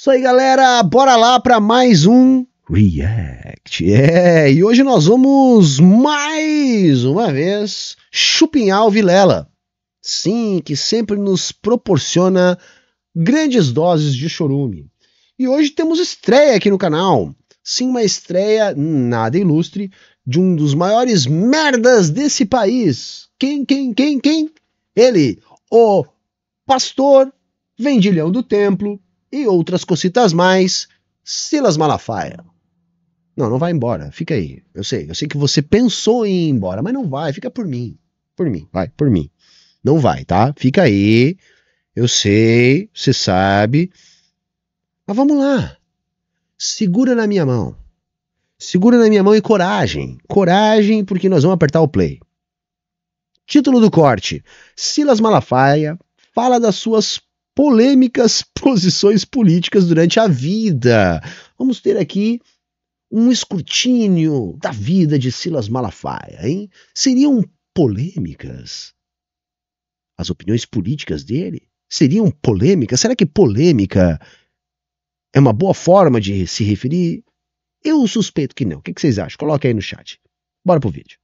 Isso aí, galera, bora lá para mais um React. E hoje nós vamos mais uma vez chupinhar o Vilela. Sim, que sempre nos proporciona grandes doses de chorume. E hoje temos estreia aqui no canal. Sim, uma estreia nada ilustre de um dos maiores merdas desse país. Quem? Ele, o pastor vendilhão do templo e outras cocitas mais, Silas Malafaia. Não vai embora, fica aí. Eu sei que você pensou em ir embora, mas não vai, fica por mim. Por mim. Não vai, tá? Fica aí. Eu sei, você sabe. Mas vamos lá. Segura na minha mão. Segura na minha mão e coragem. Coragem, porque nós vamos apertar o play. Título do corte: Silas Malafaia fala das suas polêmicas posições políticas durante a vida. Vamos ter aqui um escrutínio da vida de Silas Malafaia, hein? Seriam polêmicas as opiniões políticas dele? Seriam polêmicas? Será que polêmica é uma boa forma de se referir? Eu suspeito que não. O que vocês acham? Coloca aí no chat. Bora pro vídeo.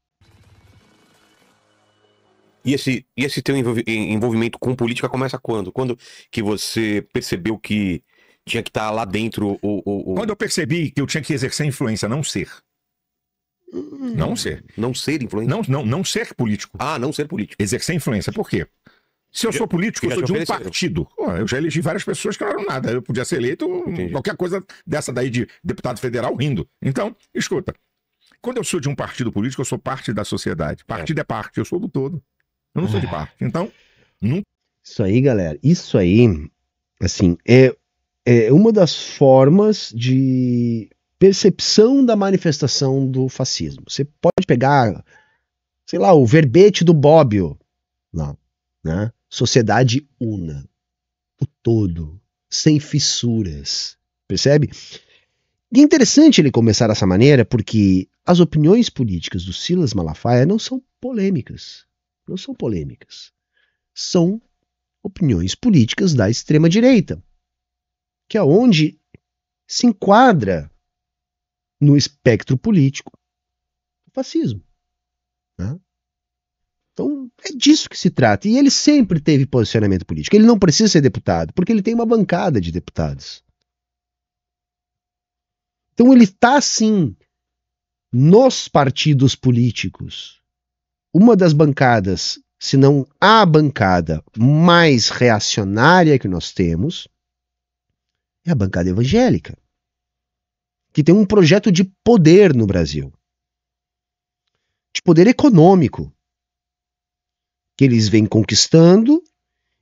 E esse teu envolvimento com política começa quando? Quando que você percebeu que tinha que estar lá dentro Quando eu percebi que eu tinha que exercer influência, não ser. Não ser. Não ser influência? Não ser político. Ah, não ser político. Exercer influência. Por quê? Se eu sou político, eu sou de um partido. Eu já elegi várias pessoas que não eram nada. Eu podia ser eleito qualquer coisa dessa daí de deputado federal rindo. Então, escuta. Quando eu sou de um partido político, eu sou parte da sociedade. Partido é parte, eu sou do todo. Eu não sou de parte. Então, não... Isso aí, galera. Isso aí, assim, é uma das formas de percepção da manifestação do fascismo. Você pode pegar, sei lá, o verbete do Bobbio, lá, né? Sociedade una, o todo, sem fissuras, percebe? E é interessante ele começar dessa maneira porque as opiniões políticas do Silas Malafaia não são polêmicas. Não são polêmicas. São opiniões políticas da extrema-direita, que é onde se enquadra no espectro político o fascismo. Né? Então, é disso que se trata. E ele sempre teve posicionamento político. Ele não precisa ser deputado, porque ele tem uma bancada de deputados. Então, ele está, sim, nos partidos políticos. Uma das bancadas, se não a bancada mais reacionária que nós temos, é a bancada evangélica, que tem um projeto de poder no Brasil, de poder econômico, que eles vêm conquistando,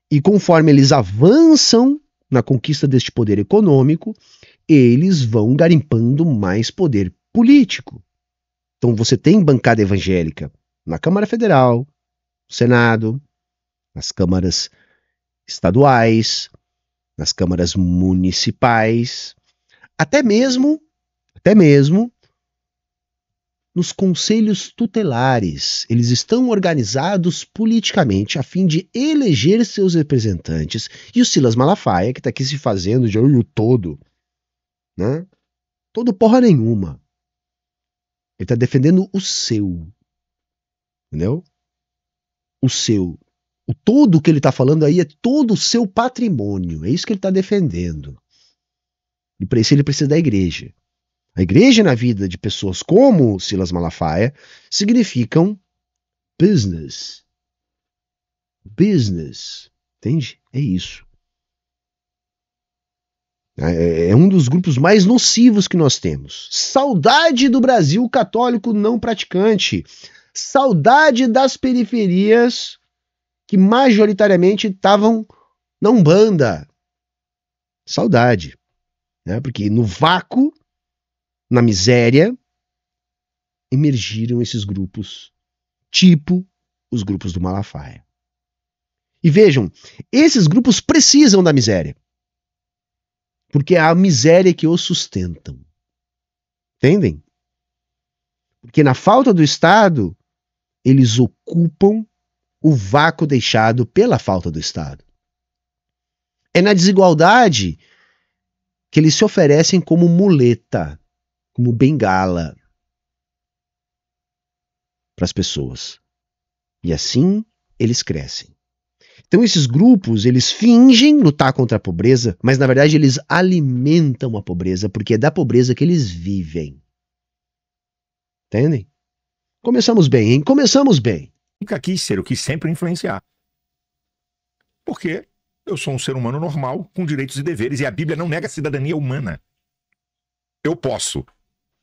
e conforme eles avançam na conquista deste poder econômico, eles vão garimpando mais poder político. Então você tem bancada evangélica na Câmara Federal, no Senado, nas câmaras estaduais, nas câmaras municipais, até mesmo nos conselhos tutelares. Eles estão organizados politicamente a fim de eleger seus representantes. E o Silas Malafaia, que está aqui se fazendo de olho todo, né? Todo porra nenhuma. Ele está defendendo o seu. Entendeu? O seu. O todo que ele está falando aí é todo o seu patrimônio. É isso que ele está defendendo. E para isso ele precisa da igreja. A igreja na vida de pessoas como Silas Malafaia significam business. Business. Entende? É isso. É um dos grupos mais nocivos que nós temos. Saudade do Brasil católico não praticante. Saudade das periferias que majoritariamente estavam na Umbanda. Saudade. Né? Porque no vácuo, na miséria, emergiram esses grupos, tipo os grupos do Malafaia. E vejam, esses grupos precisam da miséria. Porque é a miséria que os sustentam. Entendem? Porque na falta do Estado, eles ocupam o vácuo deixado pela falta do Estado. É na desigualdade que eles se oferecem como muleta, como bengala para as pessoas. E assim eles crescem. Então esses grupos, eles fingem lutar contra a pobreza, mas na verdade eles alimentam a pobreza, porque é da pobreza que eles vivem. Entendem? Começamos bem, hein? Começamos bem. Nunca quis ser, eu quis sempre influenciar. Porque eu sou um ser humano normal, com direitos e deveres, e a Bíblia não nega a cidadania humana. Eu posso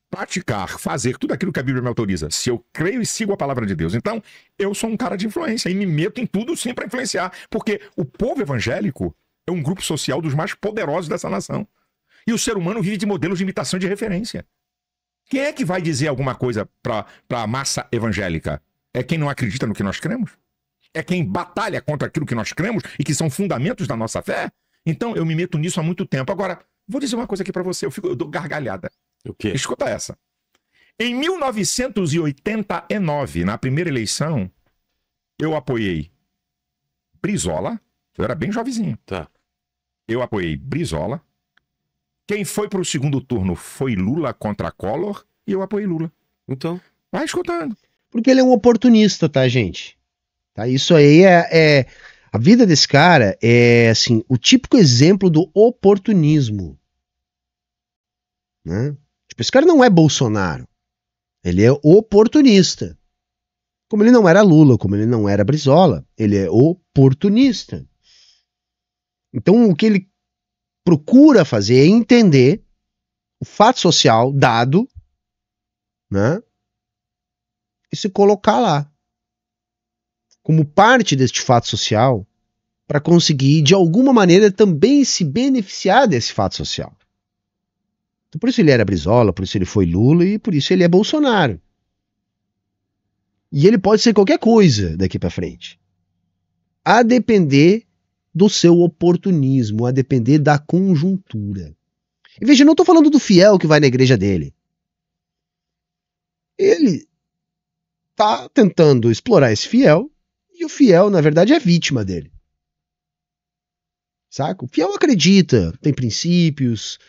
praticar, fazer tudo aquilo que a Bíblia me autoriza, se eu creio e sigo a palavra de Deus. Então, eu sou um cara de influência e me meto em tudo sim para influenciar, porque o povo evangélico é um grupo social dos mais poderosos dessa nação. E o ser humano vive de modelos de imitação e de referência. Quem é que vai dizer alguma coisa para a massa evangélica? É quem não acredita no que nós cremos? É quem batalha contra aquilo que nós cremos e que são fundamentos da nossa fé? Então, eu me meto nisso há muito tempo. Agora, vou dizer uma coisa aqui para você, eu dou gargalhada. O quê? Escuta essa. Em 1989, na primeira eleição, eu apoiei Brizola. Eu era bem jovenzinho. Tá. Eu apoiei Brizola. Quem foi para o segundo turno foi Lula contra Collor e eu apoiei Lula. Então. Vai escutando. Porque ele é um oportunista, tá, gente? Tá, isso aí a vida desse cara é, assim, o típico exemplo do oportunismo. Né? Tipo, esse cara não é Bolsonaro. Ele é oportunista. Como ele não era Lula, como ele não era Brizola, ele é oportunista. Então, o que ele procura fazer é entender o fato social dado, né? E se colocar lá como parte deste fato social para conseguir, de alguma maneira, também se beneficiar desse fato social. Então, por isso ele era Brizola, por isso ele foi Lula e por isso ele é Bolsonaro. E ele pode ser qualquer coisa daqui para frente. A depender do seu oportunismo, a depender da conjuntura. E veja, eu não estou falando do fiel que vai na igreja dele. Ele está tentando explorar esse fiel e o fiel, na verdade, é vítima dele. Saca? O fiel acredita, tem princípios,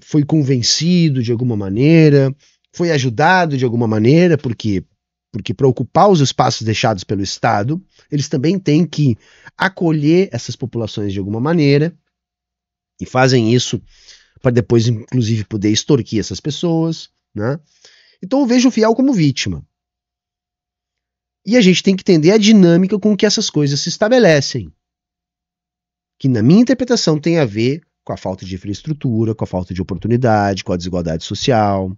foi convencido de alguma maneira, foi ajudado de alguma maneira, porque para ocupar os espaços deixados pelo Estado, eles também têm que acolher essas populações de alguma maneira, e fazem isso para depois, inclusive, poder extorquir essas pessoas, né? Então eu vejo o fiel como vítima. E a gente tem que entender a dinâmica com que essas coisas se estabelecem, que na minha interpretação tem a ver com a falta de infraestrutura, com a falta de oportunidade, com a desigualdade social,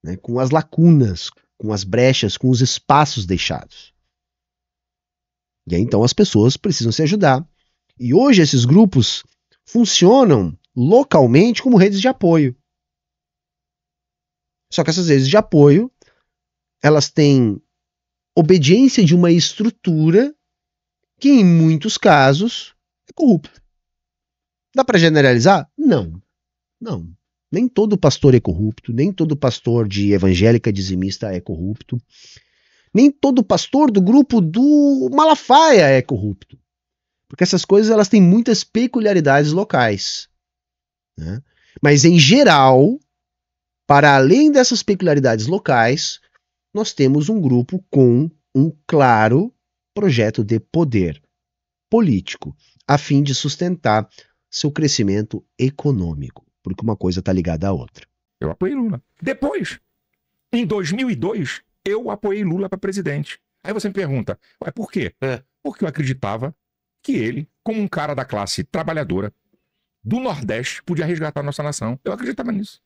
né, com as lacunas, com as brechas, com os espaços deixados. E aí então as pessoas precisam se ajudar. E hoje esses grupos funcionam localmente como redes de apoio. Só que essas redes de apoio, elas têm obediência de uma estrutura que em muitos casos é corrupta. Dá para generalizar? Não. Não. Nem todo pastor é corrupto, nem todo pastor de evangélica dizimista é corrupto, nem todo pastor do grupo do Malafaia é corrupto. Porque essas coisas elas têm muitas peculiaridades locais. Né? Mas em geral, para além dessas peculiaridades locais, nós temos um grupo com um claro projeto de poder político, a fim de sustentar seu crescimento econômico, porque uma coisa está ligada à outra. Eu apoiei Lula. Depois, em 2002, eu apoiei Lula para presidente. Aí você me pergunta, por quê? Porque eu acreditava que ele, como um cara da classe trabalhadora do Nordeste, podia resgatar a nossa nação. Eu acreditava nisso.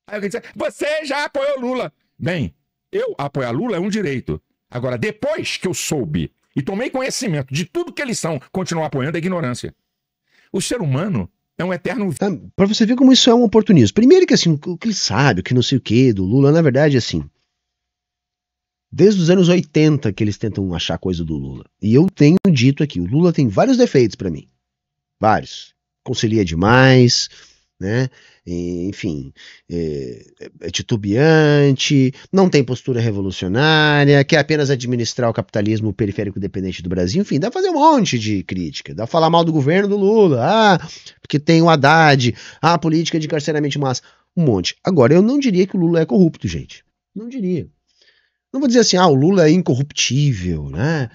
Aí eu queria dizer, você já apoiou Lula. Bem, eu apoiar Lula é um direito. Agora, depois que eu soube e tomei conhecimento de tudo que eles são, continuar apoiando é ignorância. O ser humano é um eterno... Para você ver como isso é um oportunismo. Primeiro que assim, o que ele sabe, o que não sei o que do Lula, na verdade, assim, desde os anos 80 que eles tentam achar coisa do Lula. E eu tenho dito aqui, o Lula tem vários defeitos para mim. Vários. Concilia demais, né? Enfim, é titubeante, não tem postura revolucionária, quer apenas administrar o capitalismo periférico dependente do Brasil. Enfim, dá pra fazer um monte de crítica, dá pra falar mal do governo do Lula, porque tem o Haddad, a política de carceramento em massa, um monte. Agora, eu não diria que o Lula é corrupto, gente. Não diria. Não vou dizer assim, o Lula é incorruptível, né?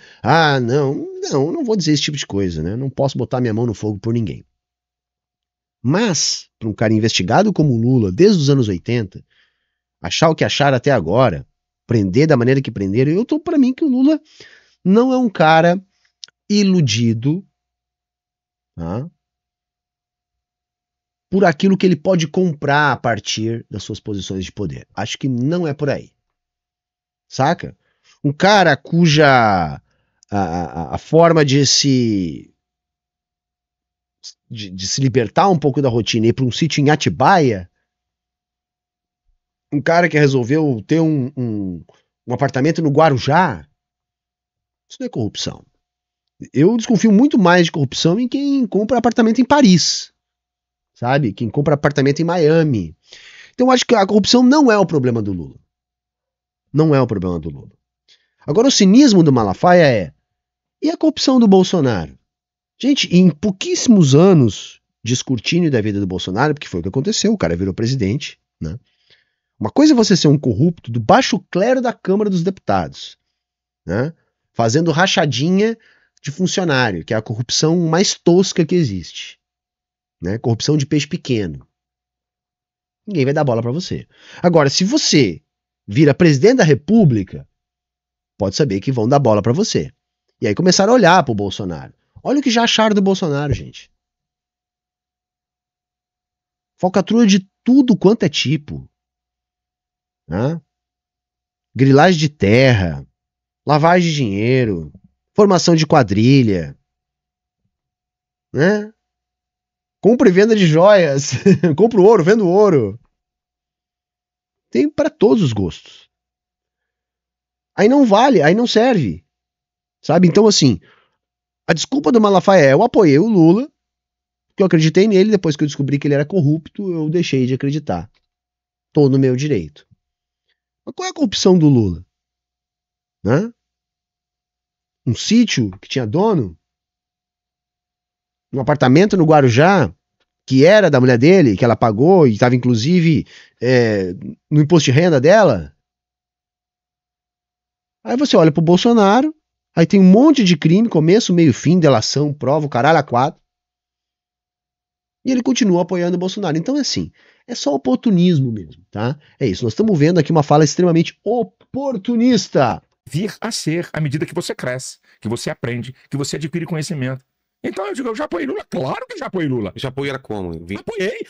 Não vou dizer esse tipo de coisa, né? Não posso botar minha mão no fogo por ninguém. Mas, para um cara investigado como o Lula, desde os anos 80, achar o que acharam até agora, prender da maneira que prenderam, eu tô para mim que o Lula não é um cara iludido, tá? Por aquilo que ele pode comprar a partir das suas posições de poder. Acho que não é por aí. Saca? Um cara cuja a forma de se libertar um pouco da rotina e ir para um sítio em Atibaia, um cara que resolveu ter um apartamento no Guarujá, isso não é corrupção. Eu desconfio muito mais de corrupção em quem compra apartamento em Paris, sabe? Quem compra apartamento em Miami. Então eu acho que a corrupção não é o problema do Lula. Não é o problema do Lula. Agora, o cinismo do Malafaia e a corrupção do Bolsonaro? Gente, em pouquíssimos anos de escrutínio da vida do Bolsonaro, porque foi o que aconteceu, o cara virou presidente, né? Uma coisa é você ser um corrupto do baixo clero da Câmara dos Deputados, né? Fazendo rachadinha de funcionário, que é a corrupção mais tosca que existe, né? Corrupção de peixe pequeno. Ninguém vai dar bola pra você. Agora, se você vira presidente da República, pode saber que vão dar bola pra você. E aí começaram a olhar pro Bolsonaro. Olha o que já acharam do Bolsonaro, gente. Falcatrua de tudo quanto é tipo. Né? Grilagem de terra, lavagem de dinheiro, formação de quadrilha, né? Compra e venda de joias, compra ouro, vendo ouro. Tem para todos os gostos. Aí não vale, aí não serve. Sabe? Então, assim, a desculpa do Malafaia é: eu apoiei o Lula, porque eu acreditei nele, depois que eu descobri que ele era corrupto, eu deixei de acreditar. Tô no meu direito. Mas qual é a corrupção do Lula? Né? Um sítio que tinha dono? Um apartamento no Guarujá, que era da mulher dele, que ela pagou e estava inclusive no imposto de renda dela? Aí você olha pro Bolsonaro, aí tem um monte de crime, começo, meio, fim, delação, prova, o caralho a quatro. E ele continua apoiando o Bolsonaro. Então, assim, é só oportunismo mesmo, tá? É isso, nós estamos vendo aqui uma fala extremamente oportunista. Vir a ser à medida que você cresce, que você aprende, que você adquire conhecimento. Então eu digo, eu já apoiei Lula? Claro que já apoiei Lula. Já apoiei era como?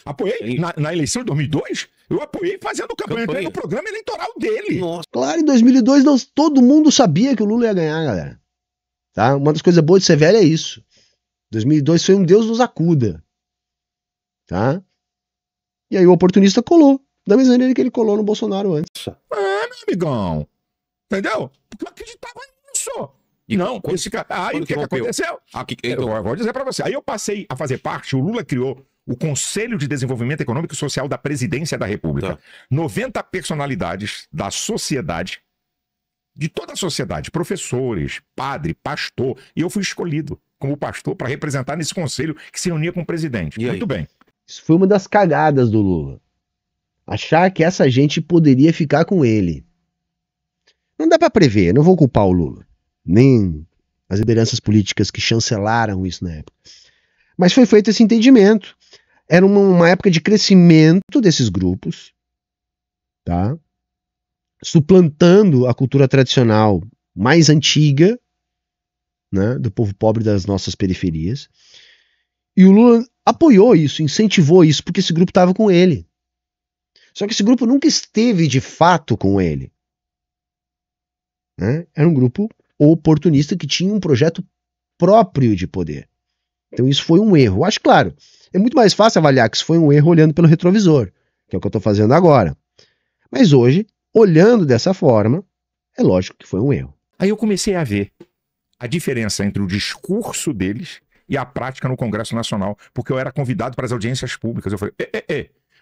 Apoiei. Na eleição de 2002, eu apoiei fazendo campanha. Entrei no programa eleitoral dele. Nossa. Claro, em 2002 todo mundo sabia que o Lula ia ganhar, galera. Tá? Uma das coisas boas de ser velho é isso. 2002 foi um Deus nos acuda. Tá? E aí o oportunista colou. Da mesma maneira que ele colou no Bolsonaro antes. Meu amigão. Entendeu? Porque eu acreditava nisso. E não, esse cara. Aí o que aconteceu? Eu vou dizer pra você. Aí eu passei a fazer parte, o Lula criou o Conselho de Desenvolvimento Econômico e Social da Presidência da República. Tá. 90 personalidades da sociedade, de toda a sociedade, professores, padre, pastor, e eu fui escolhido como pastor para representar nesse conselho que se reunia com o presidente. Muito bem. Isso foi uma das cagadas do Lula. Achar que essa gente poderia ficar com ele. Não dá pra prever, não vou culpar o Lula. Nem as lideranças políticas que chancelaram isso na época. Mas foi feito esse entendimento. Era uma época de crescimento desses grupos, tá? Suplantando a cultura tradicional mais antiga, né, do povo pobre das nossas periferias. E o Lula apoiou isso, incentivou isso, porque esse grupo estava com ele. Só que esse grupo nunca esteve de fato com ele. Né? Era um grupo oportunista que tinha um projeto próprio de poder. Então isso foi um erro. Eu acho, claro, é muito mais fácil avaliar que isso foi um erro olhando pelo retrovisor, que é o que eu estou fazendo agora. Mas hoje, olhando dessa forma, é lógico que foi um erro. Aí eu comecei a ver a diferença entre o discurso deles e a prática no Congresso Nacional, porque eu era convidado para as audiências públicas. Eu falei,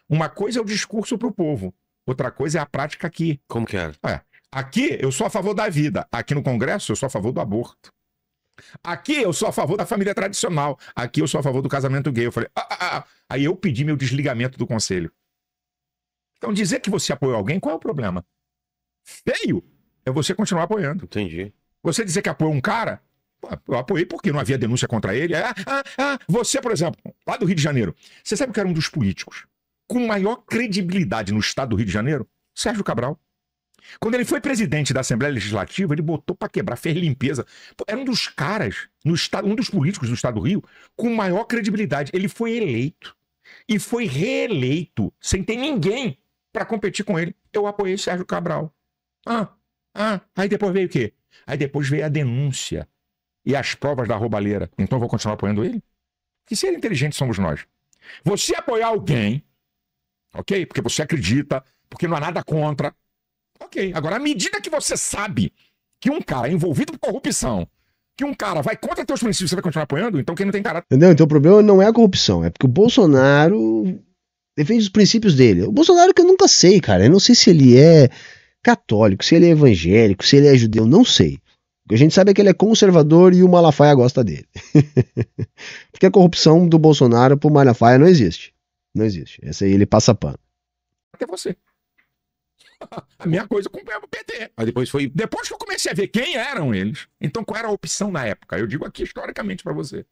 uma coisa é o discurso para o povo, outra coisa é a prática aqui. Como que era? Aqui eu sou a favor da vida, aqui no Congresso eu sou a favor do aborto. Aqui eu sou a favor da família tradicional, aqui eu sou a favor do casamento gay. Eu falei, Aí eu pedi meu desligamento do conselho. Então dizer que você apoiou alguém, qual é o problema? Feio é você continuar apoiando. Entendi. Você dizer que apoiou um cara, eu apoiei porque não havia denúncia contra ele. Você, por exemplo, lá do Rio de Janeiro, você sabe que era um dos políticos com maior credibilidade no estado do Rio de Janeiro? Sérgio Cabral. Quando ele foi presidente da Assembleia Legislativa, ele botou pra quebrar, fez limpeza. Era um dos caras, no estado, um dos políticos do estado do Rio, com maior credibilidade. Ele foi eleito e foi reeleito, sem ter ninguém pra competir com ele. Eu apoiei Sérgio Cabral. Aí depois veio o quê? Aí depois veio a denúncia e as provas da roubalheira. Então eu vou continuar apoiando ele? Que ser inteligente somos nós. Você apoiar alguém, ok? Porque você acredita, porque não há nada contra. Ok, agora à medida que você sabe que um cara é envolvido com corrupção, que um cara vai contra teus princípios, você vai continuar apoiando? Então quem não tem caráter... Entendeu? Então o problema não é a corrupção, é porque o Bolsonaro defende os princípios dele. O Bolsonaro que eu nunca sei, cara, eu não sei se ele é católico, se ele é evangélico, se ele é judeu, não sei. O que a gente sabe é que ele é conservador e o Malafaia gosta dele. Porque a corrupção do Bolsonaro pro Malafaia não existe. Não existe. Essa aí ele passa pano. Até você. A minha coisa com o PT. Aí depois foi... Depois que eu comecei a ver quem eram eles, então qual era a opção na época? Eu digo aqui historicamente pra você.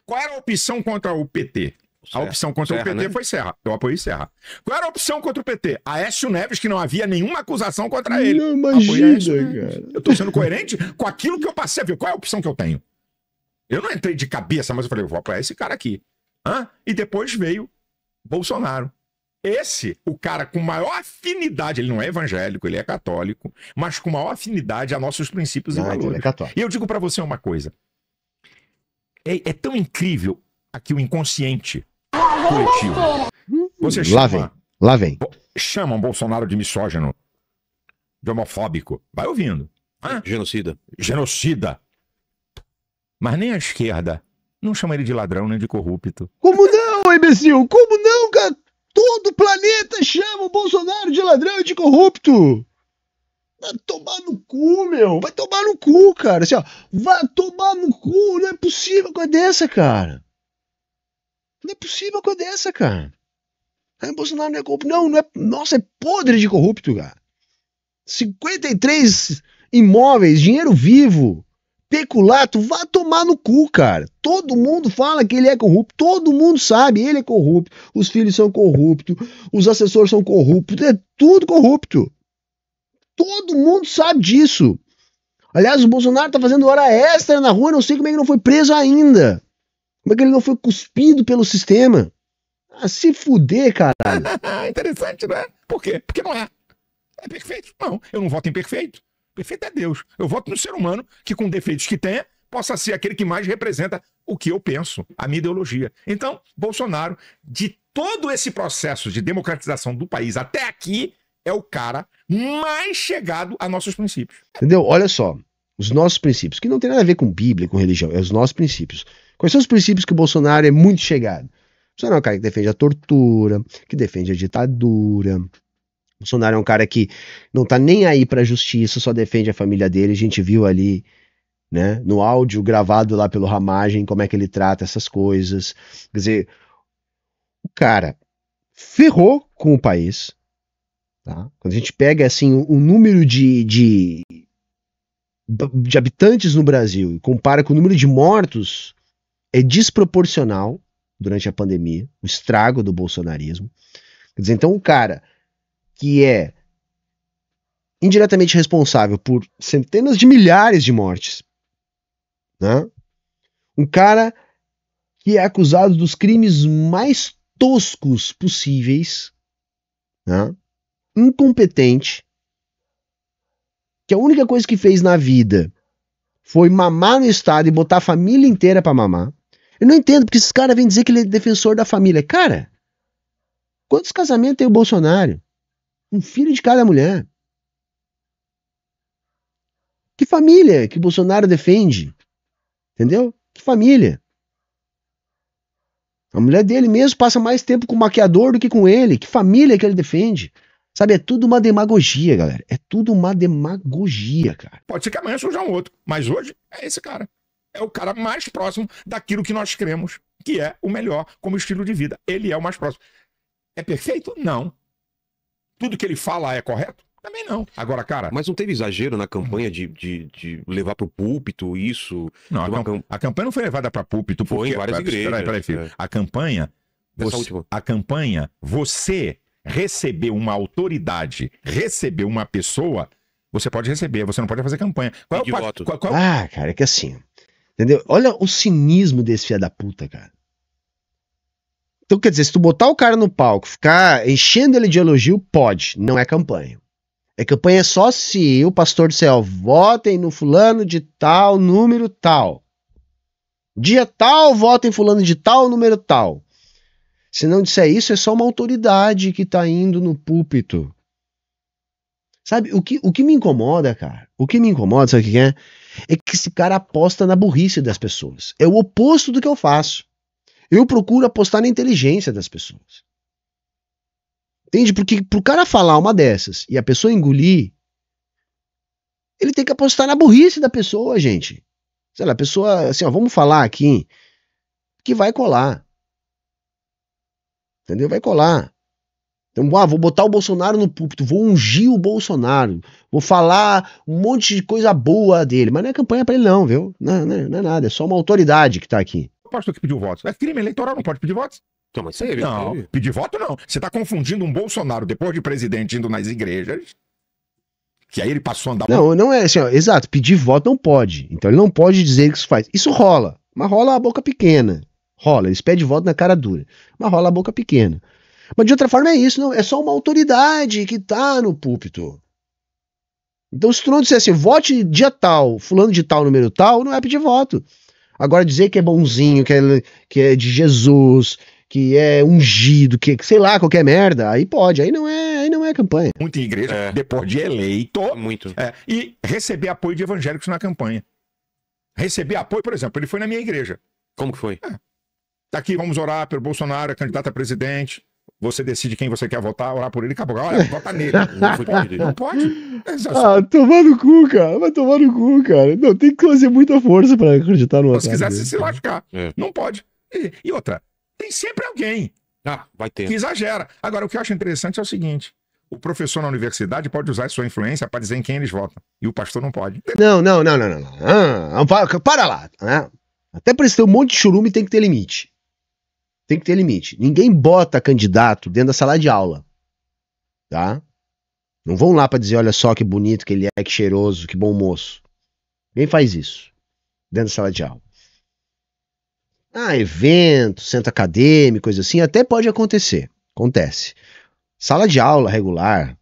Qual era a opção contra o PT? A opção contra o PT foi Serra. Eu apoiei Serra. Qual era a opção contra o PT? Aécio Neves, que não havia nenhuma acusação contra ele. Não imagina, cara. Eu tô sendo coerente com aquilo que eu passei a ver. Qual é a opção que eu tenho? Eu não entrei de cabeça, mas eu falei, eu vou apoiar esse cara aqui. E depois veio Bolsonaro. O cara com maior afinidade, ele não é evangélico, ele é católico, mas com maior afinidade a nossos princípios e valores. Ele é católico. E eu digo pra você uma coisa. É tão incrível aqui o inconsciente coletivo. Você chama... Lá vem. Chamam Bolsonaro de misógino, de homofóbico. Vai ouvindo. Genocida. Mas nem a esquerda não chama ele de ladrão nem de corrupto. Como não, imbecil? Como não, cara? Todo o planeta chama o Bolsonaro de ladrão e de corrupto. Vai tomar no cu, meu. Vai tomar no cu, cara. Assim, ó, vai tomar no cu. Não é possível coisa dessa, cara. Não é possível coisa dessa, cara. Aí o Bolsonaro não é corrupto. Não é. Nossa, é podre de corrupto, cara. 53 imóveis, dinheiro vivo, peculato, vai tomar no cu, cara. Todo mundo fala que ele é corrupto, todo mundo sabe, ele é corrupto, os filhos são corruptos, os assessores são corruptos, é tudo corrupto. Todo mundo sabe disso. Aliás, o Bolsonaro tá fazendo hora extra na rua, não sei como é que não foi preso ainda. Como é que ele não foi cuspido pelo sistema? Se fuder, caralho. Interessante, né? Por quê? Porque não é. É perfeito? Não, eu não voto em perfeito. Perfeito é Deus. Eu voto no ser humano que, com defeitos que tenha, possa ser aquele que mais representa o que eu penso, a minha ideologia. Então, Bolsonaro, de todo esse processo de democratização do país até aqui, é o cara mais chegado a nossos princípios. Entendeu? Olha só, os nossos princípios, que não tem nada a ver com Bíblia, com religião, é os nossos princípios. Quais são os princípios que o Bolsonaro é muito chegado? O Bolsonaro é um cara que defende a tortura, que defende a ditadura. O Bolsonaro é um cara que não tá nem aí pra justiça, só defende a família dele. A gente viu ali, né, no áudio gravado lá pelo Ramagem, como é que ele trata essas coisas. Quer dizer, o cara ferrou com o país. Tá? Quando a gente pega assim o número de habitantes no Brasil e compara com o número de mortos, é desproporcional durante a pandemia, o estrago do bolsonarismo. Quer dizer, então o cara que é indiretamente responsável por centenas de milhares de mortes, né? Um cara que é acusado dos crimes mais toscos possíveis, né? Incompetente, que a única coisa que fez na vida foi mamar no Estado e botar a família inteira pra mamar. Eu não entendo porque esses caras vêm dizer que ele é defensor da família. Cara, quantos casamentos tem o Bolsonaro? Um filho de cada mulher. Que família que o Bolsonaro defende? Entendeu? Que família? A mulher dele mesmo passa mais tempo com o maquiador do que com ele. Que família que ele defende. Sabe, é tudo uma demagogia, galera. É tudo uma demagogia, cara. Pode ser que amanhã surja um outro, mas hoje é esse cara. É o cara mais próximo daquilo que nós cremos, que é o melhor como estilo de vida. Ele é o mais próximo. É perfeito? Não. Tudo que ele fala é correto? Também não. Agora, cara... Mas não teve exagero na campanha de levar pro púlpito isso? Não, a campanha não foi levada para púlpito. Foi em várias igrejas. Peraí, filho. A campanha... Você receber uma autoridade, receber uma pessoa, você pode receber, você não pode fazer campanha. Cara, é que assim... Entendeu? Olha o cinismo desse filho da puta, cara. Então, quer dizer, se tu botar o cara no palco, ficar enchendo ele de elogio, pode. Não é campanha. É campanha só se o pastor disser, ó, votem no fulano de tal, número tal. Dia tal, votem fulano de tal, número tal. Se não disser isso, é só uma autoridade que tá indo no púlpito. Sabe, o que me incomoda, cara? O que me incomoda, sabe o que é? É que esse cara aposta na burrice das pessoas. É o oposto do que eu faço. Eu procuro apostar na inteligência das pessoas. Entende? Porque pro cara falar uma dessas e a pessoa engolir, ele tem que apostar na burrice da pessoa, gente. Sei lá, a pessoa, assim, ó, vamos falar aqui que vai colar. Entendeu? Vai colar. Então, vou botar o Bolsonaro no púlpito, vou ungir o Bolsonaro, vou falar um monte de coisa boa dele, mas não é campanha pra ele não, viu? Não é nada, é só uma autoridade que tá aqui. O pastor que pediu votos. É crime eleitoral, não pode pedir votos. Então, mas sério, não, pedir voto não. Você tá confundindo um Bolsonaro depois de presidente indo nas igrejas, que aí ele passou a andar... Não é assim, ó, exato, pedir voto não pode. Então ele não pode dizer que isso faz. Isso rola, mas rola a boca pequena. Rola, eles pedem voto na cara dura, mas rola a boca pequena. Mas de outra forma é isso, não, é só uma autoridade que tá no púlpito. Então se tu não disser assim, vote dia tal, fulano de tal, número tal, não é pedir voto. Agora dizer que é bonzinho, que é de Jesus, que é ungido, que sei lá, qualquer merda, aí pode, aí não é campanha. Muito em igreja, depois de eleito, muito. E receber apoio de evangélicos na campanha. Receber apoio, por exemplo, ele foi na minha igreja. Como que foi? Tá aqui, vamos orar pelo Bolsonaro, candidato a presidente. Você decide quem você quer votar, orar por ele, acabou. Olha, vota nele. Não pode. Tomar no cu, cara. Vai tomar no cu, cara. Não, tem que fazer muita força pra acreditar no outro. Se quisesse se lascar. Não pode. E outra, tem sempre alguém vai ter. Que exagera. Agora, o que eu acho interessante é o seguinte. O professor na universidade pode usar a sua influência para dizer em quem eles votam. E o pastor não pode. Não. Para lá. Até pra esse ter um monte de churume tem que ter limite. Tem que ter limite. Ninguém bota candidato dentro da sala de aula. Tá? Não vão lá pra dizer, olha só que bonito que ele é, que cheiroso, que bom moço. Ninguém faz isso dentro da sala de aula. Evento, centro acadêmico, coisa assim, até pode acontecer. Acontece. Sala de aula regular,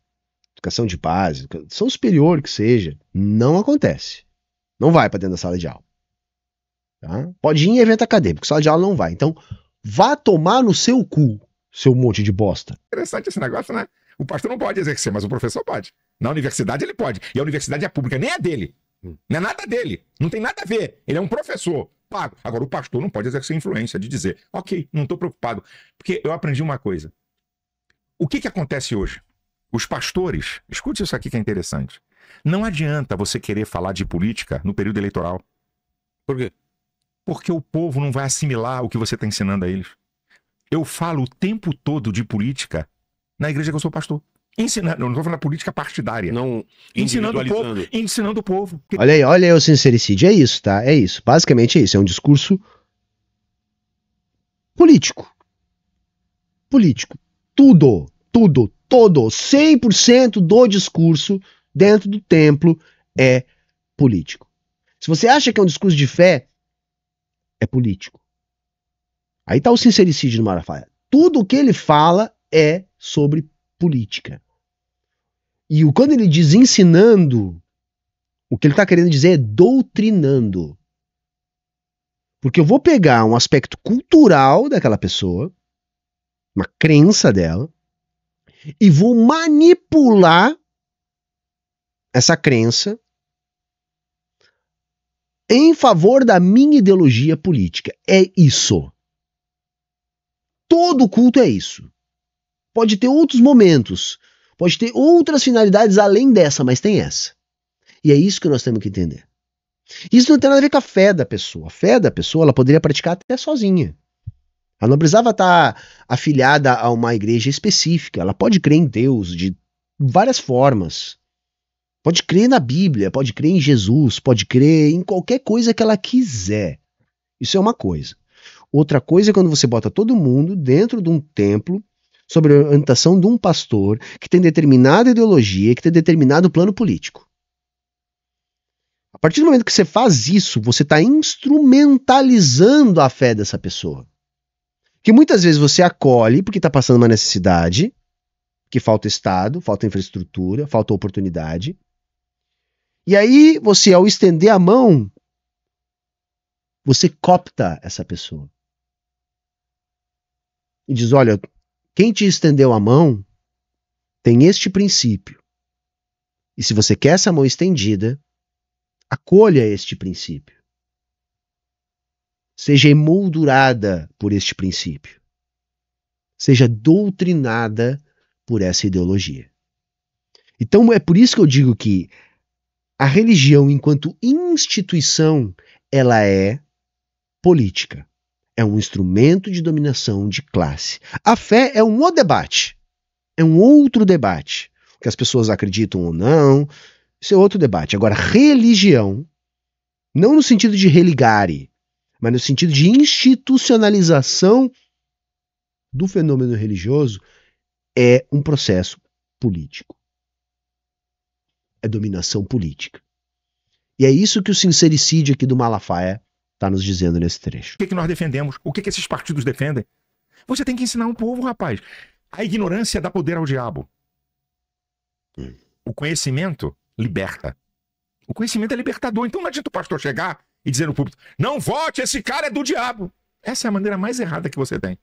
educação de base, educação superior que seja, não acontece. Não vai pra dentro da sala de aula. Tá? Pode ir em evento acadêmico, sala de aula não vai. Então, vá tomar no seu cu, seu monte de bosta. Interessante esse negócio, né? O pastor não pode exercer, mas o professor pode. Na universidade ele pode. E a universidade é pública, nem é dele. Não é nada dele. Não tem nada a ver. Ele é um professor pago. Agora, o pastor não pode exercer influência de dizer, ok, não estou preocupado. Porque eu aprendi uma coisa. O que acontece hoje? Os pastores, escute isso aqui que é interessante. Não adianta você querer falar de política no período eleitoral. Por quê? Porque o povo não vai assimilar o que você está ensinando a eles. Eu falo o tempo todo de política na igreja que eu sou pastor. Ensinando, não estou falando política partidária. Não ensinando o povo. Olha aí o sincericídio. É isso, tá? É isso. Basicamente é isso. É um discurso político. Político. Tudo. 100% do discurso dentro do templo é político. Se você acha que é um discurso de fé, é político. Aí tá o sincericídio do Malafaia. Tudo o que ele fala é sobre política. E quando ele diz ensinando, o que ele está querendo dizer é doutrinando. Porque eu vou pegar um aspecto cultural daquela pessoa, uma crença dela, e vou manipular essa crença em favor da minha ideologia política. É isso. todo culto é isso. Pode ter outros momentos, pode ter outras finalidades além dessa, mas tem essa. E é isso que nós temos que entender. Isso não tem nada a ver com a fé da pessoa. A fé da pessoa, ela poderia praticar até sozinha. Ela não precisava estar afiliada a uma igreja específica. Ela pode crer em Deus de várias formas. Pode crer na Bíblia, pode crer em Jesus, pode crer em qualquer coisa que ela quiser. Isso é uma coisa. Outra coisa é quando você bota todo mundo dentro de um templo, sob a orientação de um pastor que tem determinada ideologia, que tem determinado plano político. A partir do momento que você faz isso, você está instrumentalizando a fé dessa pessoa. Que muitas vezes você acolhe porque está passando uma necessidade, que falta Estado, falta infraestrutura, falta oportunidade. E aí você, ao estender a mão, você coopta essa pessoa. E diz, olha, quem te estendeu a mão tem este princípio. E se você quer essa mão estendida, acolha este princípio. Seja emoldurada por este princípio. Seja doutrinada por essa ideologia. Então é por isso que eu digo que a religião, enquanto instituição, ela é política. É um instrumento de dominação de classe. A fé é um outro debate. É um outro debate. O que as pessoas acreditam ou não, isso é outro debate. Agora, religião, não no sentido de religare, mas no sentido de institucionalização do fenômeno religioso, é um processo político. É dominação política. E é isso que o sincericídio aqui do Malafaia está nos dizendo nesse trecho. O que nós defendemos? O que esses partidos defendem? Você tem que ensinar um povo, rapaz. A ignorância dá poder ao diabo. O conhecimento liberta. O conhecimento é libertador. Então não adianta o pastor chegar e dizer no púlpito, não vote, esse cara é do diabo. Essa é a maneira mais errada que você tem.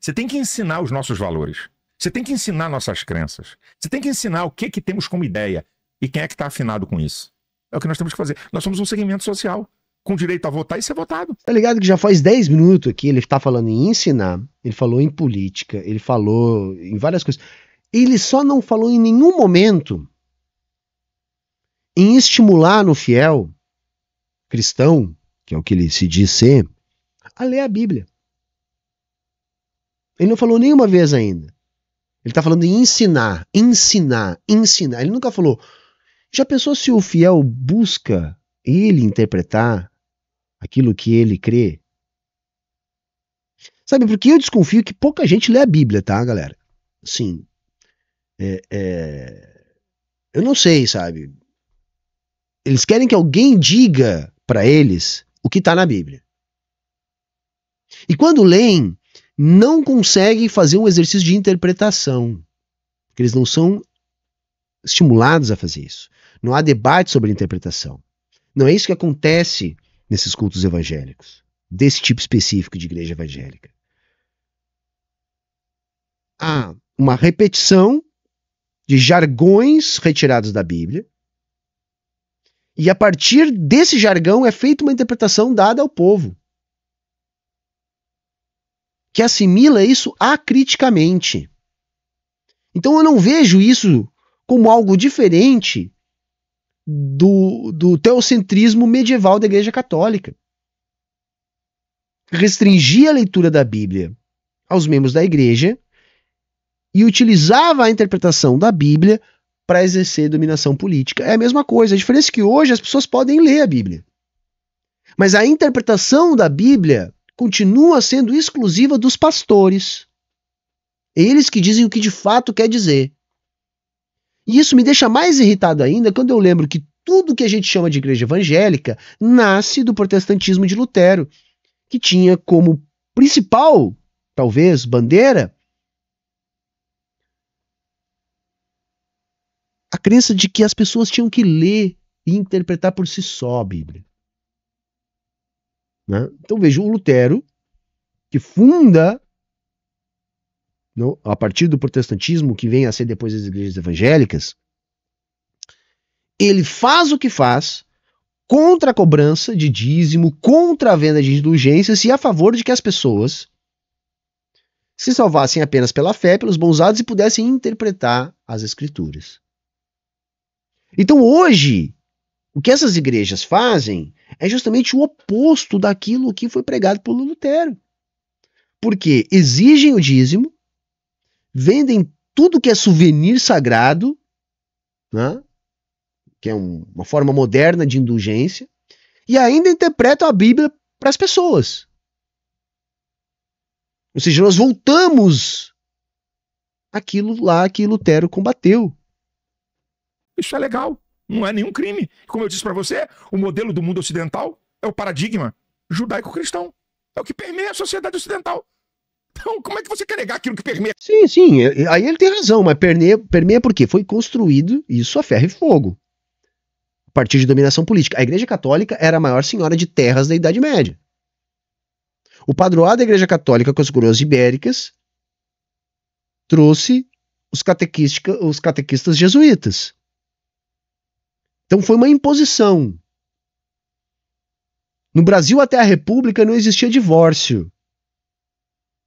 Você tem que ensinar os nossos valores. Você tem que ensinar nossas crenças. Você tem que ensinar o que temos como ideia e quem é que está afinado com isso. É o que nós temos que fazer. Nós somos um segmento social com direito a votar e ser votado. Tá ligado que já faz 10 minutos aqui, ele está falando em ensinar, ele falou em política, ele falou em várias coisas. Ele só não falou em nenhum momento em estimular no fiel cristão, que é o que ele se diz ser, a ler a Bíblia. Ele não falou nenhuma vez ainda. Ele está falando em ensinar. Ele nunca falou. Já pensou se o fiel busca ele interpretar aquilo que ele crê? Sabe, porque eu desconfio que pouca gente lê a Bíblia, tá, galera? Assim, eu não sei, sabe? Eles querem que alguém diga para eles o que está na Bíblia. E quando leem, não conseguem fazer um exercício de interpretação. Porque eles não são estimulados a fazer isso. Não há debate sobre interpretação. Não é isso que acontece nesses cultos evangélicos, desse tipo específico de igreja evangélica. Há uma repetição de jargões retirados da Bíblia, e a partir desse jargão é feita uma interpretação dada ao povo, que assimila isso acriticamente. Então eu não vejo isso como algo diferente do teocentrismo medieval da Igreja Católica. Restringia a leitura da Bíblia aos membros da Igreja e utilizava a interpretação da Bíblia para exercer dominação política. É a mesma coisa. A diferença é que hoje as pessoas podem ler a Bíblia. Mas a interpretação da Bíblia continua sendo exclusiva dos pastores. Eles que dizem o que de fato quer dizer. E isso me deixa mais irritado ainda quando eu lembro que tudo que a gente chama de igreja evangélica nasce do protestantismo de Lutero, que tinha como principal, talvez, bandeira, a crença de que as pessoas tinham que ler e interpretar por si só a Bíblia. Né? Então veja, o Lutero, que funda, a partir do protestantismo, que vem a ser depois das igrejas evangélicas, ele faz o que faz contra a cobrança de dízimo, contra a venda de indulgências e a favor de que as pessoas se salvassem apenas pela fé, pelos bons atos e pudessem interpretar as Escrituras. Então hoje, o que essas igrejas fazem é justamente o oposto daquilo que foi pregado por Lutero. Porque exigem o dízimo, vendem tudo que é souvenir sagrado, né? Que é uma forma moderna de indulgência, e ainda interpretam a Bíblia para as pessoas. Ou seja, nós voltamos àquilo lá que Lutero combateu. Isso é legal, não é nenhum crime. Como eu disse para você, o modelo do mundo ocidental é o paradigma judaico-cristão. É o que permeia a sociedade ocidental. Então, como é que você quer negar aquilo que permeia? Sim, sim, aí ele tem razão, mas permeia por quê? Foi construído isso a ferro e fogo. A partir de dominação política. A Igreja Católica era a maior senhora de terras da Idade Média. O padroado da Igreja Católica com as coroas ibéricas trouxe os catequistas jesuítas. Então foi uma imposição. No Brasil, até a República, não existia divórcio.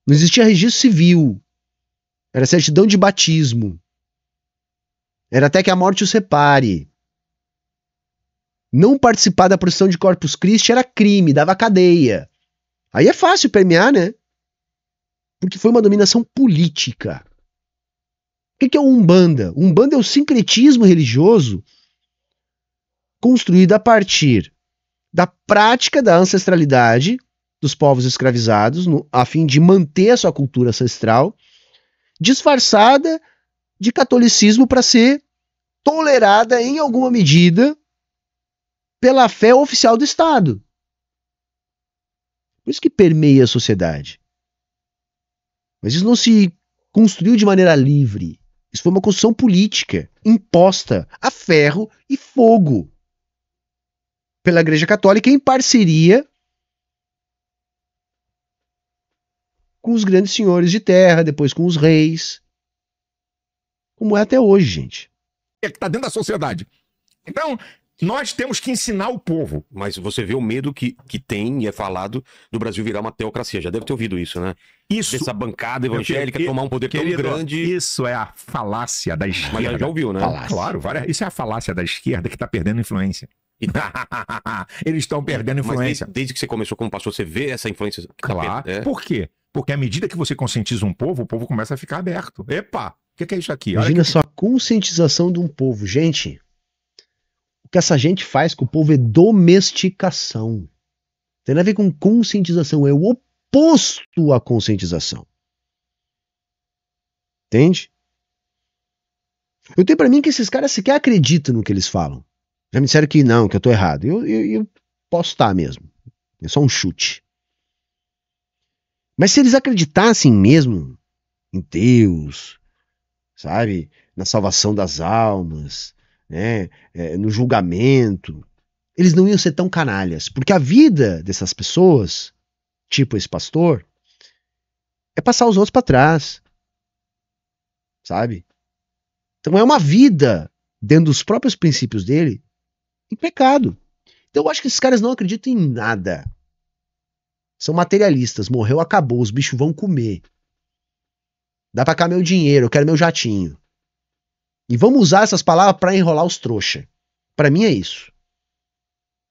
Não existia registro civil. Era certidão de batismo. Era até que a morte o separe. Não participar da procissão de Corpus Christi era crime, dava cadeia. Aí é fácil permear, né? Porque foi uma dominação política. O que é o Umbanda? O Umbanda é o sincretismo religioso construído a partir da prática da ancestralidade dos povos escravizados, a fim de manter a sua cultura ancestral, disfarçada de catolicismo para ser tolerada em alguma medida pela fé oficial do Estado. Por isso que permeia a sociedade. Mas isso não se construiu de maneira livre. Isso foi uma construção política, imposta a ferro e fogo pela Igreja Católica em parceria com os grandes senhores de terra, depois com os reis. Como é até hoje, gente. É que está dentro da sociedade. Então, nós temos que ensinar o povo. Mas você vê o medo que tem e é falado do Brasil virar uma teocracia. Já deve ter ouvido isso, né? Isso. Dessa bancada evangélica tomar um poder querido, tão grande. Isso é a falácia da esquerda. Mas já ouviu, né? Falácia. Claro, isso é a falácia da esquerda que está perdendo influência. Eles estão perdendo influência. Mas desde que você começou como pastor, você vê essa influência? Claro. Por quê? Porque à medida que você conscientiza um povo, o povo começa a ficar aberto. Epa, o que é isso aqui? Imagina só a conscientização de um povo. Gente, o que essa gente faz com o povo é domesticação. Tem nada a ver com conscientização, é o oposto à conscientização. Entende? Eu tenho pra mim que esses caras sequer acreditam no que eles falam. Já me disseram que não, que eu tô errado. Eu posso estar mesmo. É só um chute. Mas se eles acreditassem mesmo em Deus, sabe? Na salvação das almas, né? No julgamento, eles não iam ser tão canalhas. Porque a vida dessas pessoas, tipo esse pastor, é passar os outros para trás. Sabe? Então é uma vida, dentro dos próprios princípios dele, em pecado. Então eu acho que esses caras não acreditam em nada. São materialistas. Morreu, acabou. Os bichos vão comer. Dá pra cá meu dinheiro. Eu quero meu jatinho. E vamos usar essas palavras pra enrolar os trouxa. Pra mim é isso.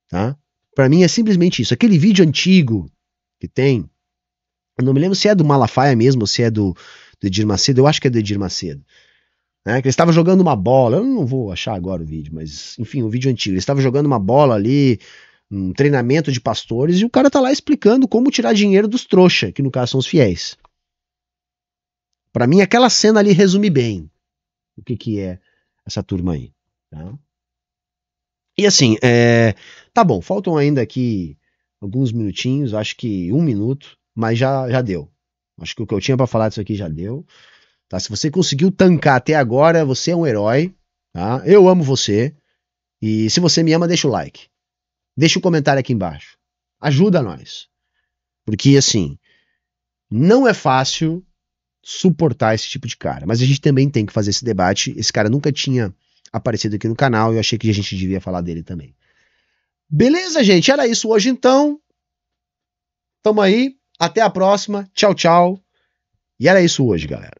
Tá? Pra mim é simplesmente isso. Aquele vídeo antigo que tem, eu não me lembro se é do Malafaia mesmo ou se é do Edir Macedo. Eu acho que é do Edir Macedo. Né? Que ele estava jogando uma bola. Eu não vou achar agora o vídeo, mas enfim, o vídeo antigo. Ele estava jogando uma bola ali, um treinamento de pastores, e o cara tá lá explicando como tirar dinheiro dos trouxa, que no caso são os fiéis. Pra mim, aquela cena ali resume bem o que é essa turma aí. Tá? E assim, tá bom, faltam ainda aqui alguns minutinhos, acho que 1 minuto, mas já deu. Acho que o que eu tinha pra falar disso aqui já deu. Tá? Se você conseguiu tancar até agora, você é um herói. Tá? Eu amo você. E se você me ama, deixa o like. Deixa um comentário aqui embaixo. Ajuda nós. Porque, assim, não é fácil suportar esse tipo de cara. Mas a gente também tem que fazer esse debate. Esse cara nunca tinha aparecido aqui no canal e eu achei que a gente devia falar dele também. Beleza, gente? Era isso hoje, então. Tamo aí. Até a próxima. Tchau, tchau. E era isso hoje, galera.